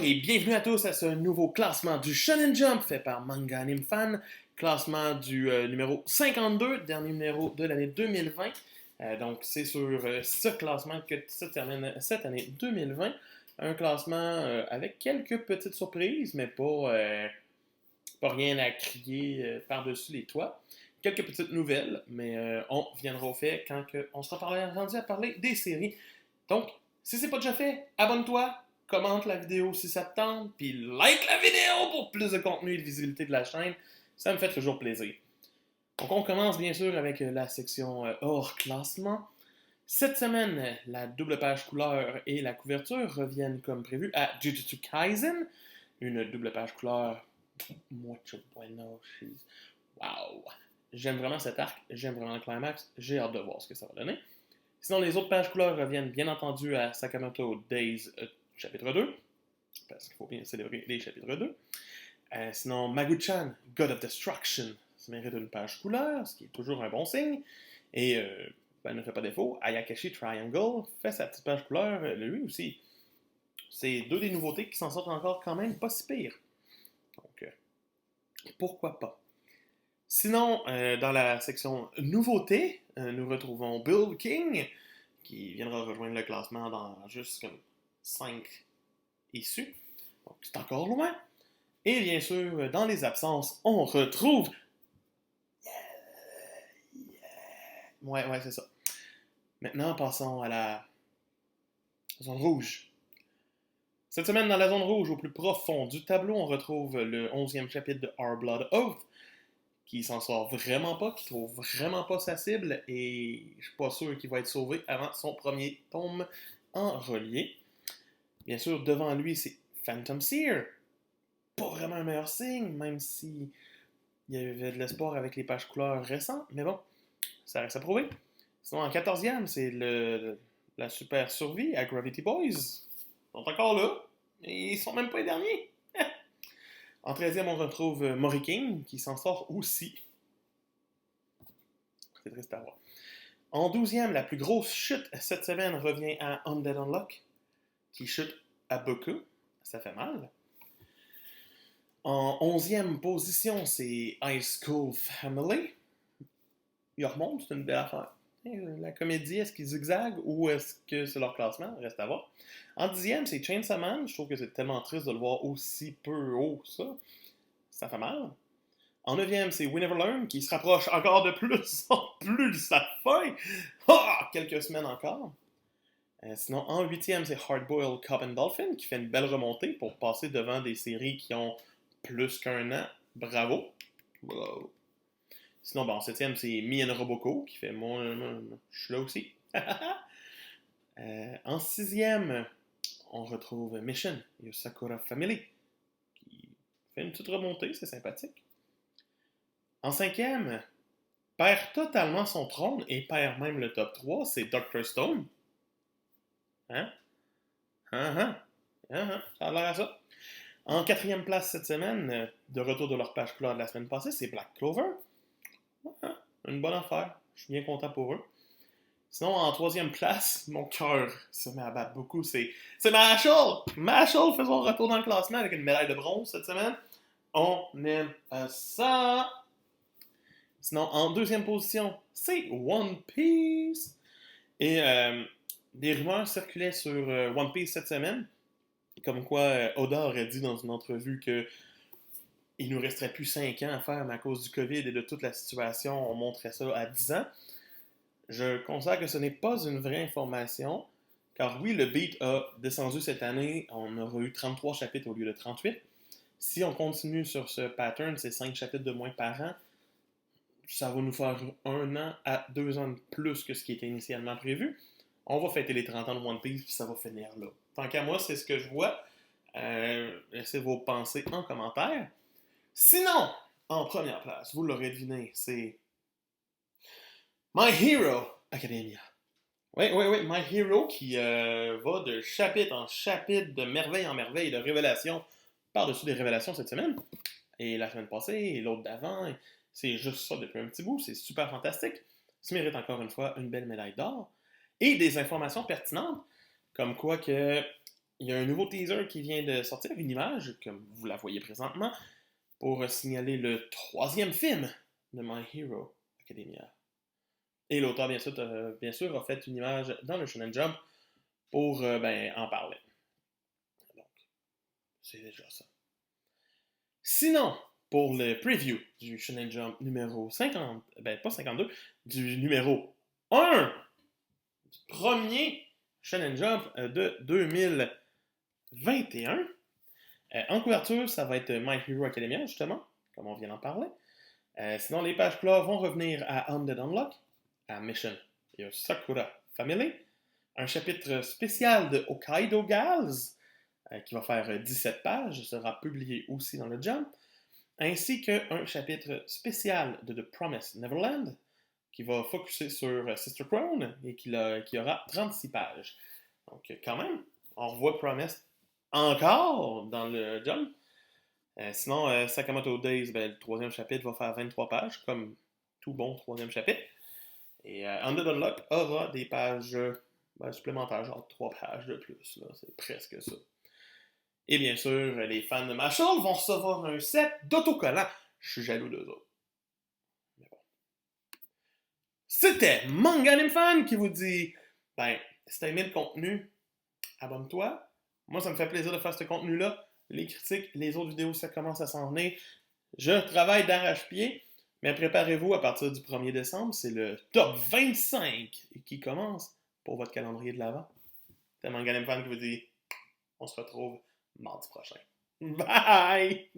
et bienvenue à tous à ce nouveau classement du Shonen Jump fait par Manga Anime Fan. Classement du numéro 52, dernier numéro de l'année 2020. Donc c'est sur ce classement que se termine cette année 2020. Un classement avec quelques petites surprises, mais pas rien à crier par-dessus les toits. Quelques petites nouvelles, mais on viendra au fait quand on sera rendu à parler des séries. Donc, si c'est pas déjà fait, abonne-toi, commente la vidéo si ça te tente, puis like la vidéo pour plus de contenu et de visibilité de la chaîne. Ça me fait toujours plaisir. Donc, on commence bien sûr avec la section hors classement. Cette semaine, la double page couleur et la couverture reviennent comme prévu à Jujutsu Kaisen. Une double page couleur. Mucho bueno. Wow! J'aime vraiment cet arc, j'aime vraiment le climax, j'ai hâte de voir ce que ça va donner. Sinon, les autres pages couleurs reviennent bien entendu à Sakamoto Days chapitre 2, parce qu'il faut bien célébrer les chapitres 2. Sinon, Magu-chan, God of Destruction, ça mérite une page couleur, ce qui est toujours un bon signe. Et, ne fait pas défaut, Ayakashi Triangle fait sa petite page couleur, lui aussi. C'est deux des nouveautés qui s'en sortent encore quand même pas si pire. Donc, pourquoi pas. Sinon, dans la section nouveautés, nous retrouvons Bill King, qui viendra rejoindre le classement dans juste comme 5 issues. Donc, c'est encore loin. Et bien sûr, dans les absences, on retrouve... Ouais, c'est ça. Maintenant, passons à la zone rouge. Cette semaine, dans la zone rouge, au plus profond du tableau, on retrouve le 11e chapitre de Our Blood Oath, qui s'en sort vraiment pas, qui trouve vraiment pas sa cible, et je suis pas sûr qu'il va être sauvé avant son premier tome en relié. Bien sûr, devant lui, c'est Phantom Seer. Pas vraiment un meilleur signe, même si il y avait de l'espoir avec les pages couleurs récentes, mais bon, ça reste à prouver. Sinon, en 14e, c'est la super survie à Gravity Boys. Ils sont encore là, et ils sont même pas les derniers. En 13e, on retrouve Mori King, qui s'en sort aussi. C'est triste à voir. En 12e, la plus grosse chute cette semaine revient à Undead Unluck, qui chute à beaucoup. Ça fait mal. En 11e position, c'est High School Family. Il remonte, c'est une belle affaire. La comédie, est-ce qu'ils zigzaguent ou est-ce que c'est leur classement? Reste à voir. En 10e, c'est Chainsaw Man. Je trouve que c'est tellement triste de le voir aussi peu haut, ça. Ça fait mal. En 9e, c'est We Never Learn qui se rapproche encore de plus en plus de sa fin. Quelques semaines encore. Sinon, en 8e, c'est Hardboiled Cop and Dolphin qui fait une belle remontée pour passer devant des séries qui ont plus qu'un an. Bravo. Bravo. Sinon, en 7e, c'est Me and Roboko qui fait je suis là aussi. En 6e, on retrouve Mission, Sakura Family, qui fait une petite remontée, c'est sympathique. En 5e, perd totalement son trône et perd même le top 3, c'est Dr. Stone. Hein? Ça a l'air à ça. En 4e place cette semaine, de retour de leur page couleur de la semaine passée, c'est Black Clover. Une bonne affaire. Je suis bien content pour eux. Sinon, en 3e place, mon cœur se met à battre beaucoup. C'est Mashal! Mashal fait son retour dans le classement avec une médaille de bronze cette semaine. On aime ça! Sinon, en 2e position, c'est One Piece. Et des rumeurs circulaient sur One Piece cette semaine. Comme quoi, Oda aurait dit dans une entrevue que il nous resterait plus 5 ans à faire, mais à cause du COVID et de toute la situation, on montrait ça à 10 ans. Je considère que ce n'est pas une vraie information, car oui, le beat a descendu cette année, on aura eu 33 chapitres au lieu de 38. Si on continue sur ce pattern, c'est 5 chapitres de moins par an, ça va nous faire 1 an à 2 ans de plus que ce qui était initialement prévu. On va fêter les 30 ans de One Piece, puis ça va finir là. Tant qu'à moi, c'est ce que je vois. Laissez vos pensées en commentaire. Sinon, en première place, vous l'aurez deviné, c'est My Hero Academia. Oui, My Hero qui va de chapitre en chapitre, de merveille en merveille, de révélation par-dessus des révélations cette semaine. Et la semaine passée, et l'autre d'avant, c'est juste ça depuis un petit bout, c'est super fantastique. Ça mérite encore une fois une belle médaille d'or. Et des informations pertinentes, comme quoi que il y a un nouveau teaser qui vient de sortir, une image, comme vous la voyez présentement, pour signaler le troisième film de My Hero Academia. Et l'auteur, bien sûr, a fait une image dans le Shonen Jump pour en parler. Donc, c'est déjà ça. Sinon, pour le preview du Shonen Jump numéro 50, pas 52, du numéro 1, du premier Shonen Jump de 2021, en couverture, ça va être My Hero Academia, justement, comme on vient d'en parler. Sinon, les pages plats vont revenir à Undead Unlock, à Mission et à Sakura Family. Un chapitre spécial de Hokkaido Gals, qui va faire 17 pages, sera publié aussi dans le Jump, ainsi qu'un chapitre spécial de The Promised Neverland, qui va focuser sur Sister Crown et qui aura 36 pages. Donc, quand même, on revoit Promised encore dans le Jump. Sinon, Sakamoto Days, le troisième chapitre va faire 23 pages, comme tout bon troisième chapitre. Et Undead Unlock aura des pages supplémentaires, genre 3 pages de plus. Là, c'est presque ça. Et bien sûr, les fans de Marshall vont recevoir un set d'autocollants. Je suis jaloux d'eux autres. Mais bon. C'était Manga Anime Fan qui vous dit si t'as aimé le contenu, abonne-toi. Moi, ça me fait plaisir de faire ce contenu-là. Les critiques, les autres vidéos, ça commence à s'en venir. Je travaille d'arrache-pied, mais préparez-vous à partir du 1er décembre. C'est le top 25 qui commence pour votre calendrier de l'Avent. C'est Manga Anime Fan qui vous dit on se retrouve mardi prochain. Bye!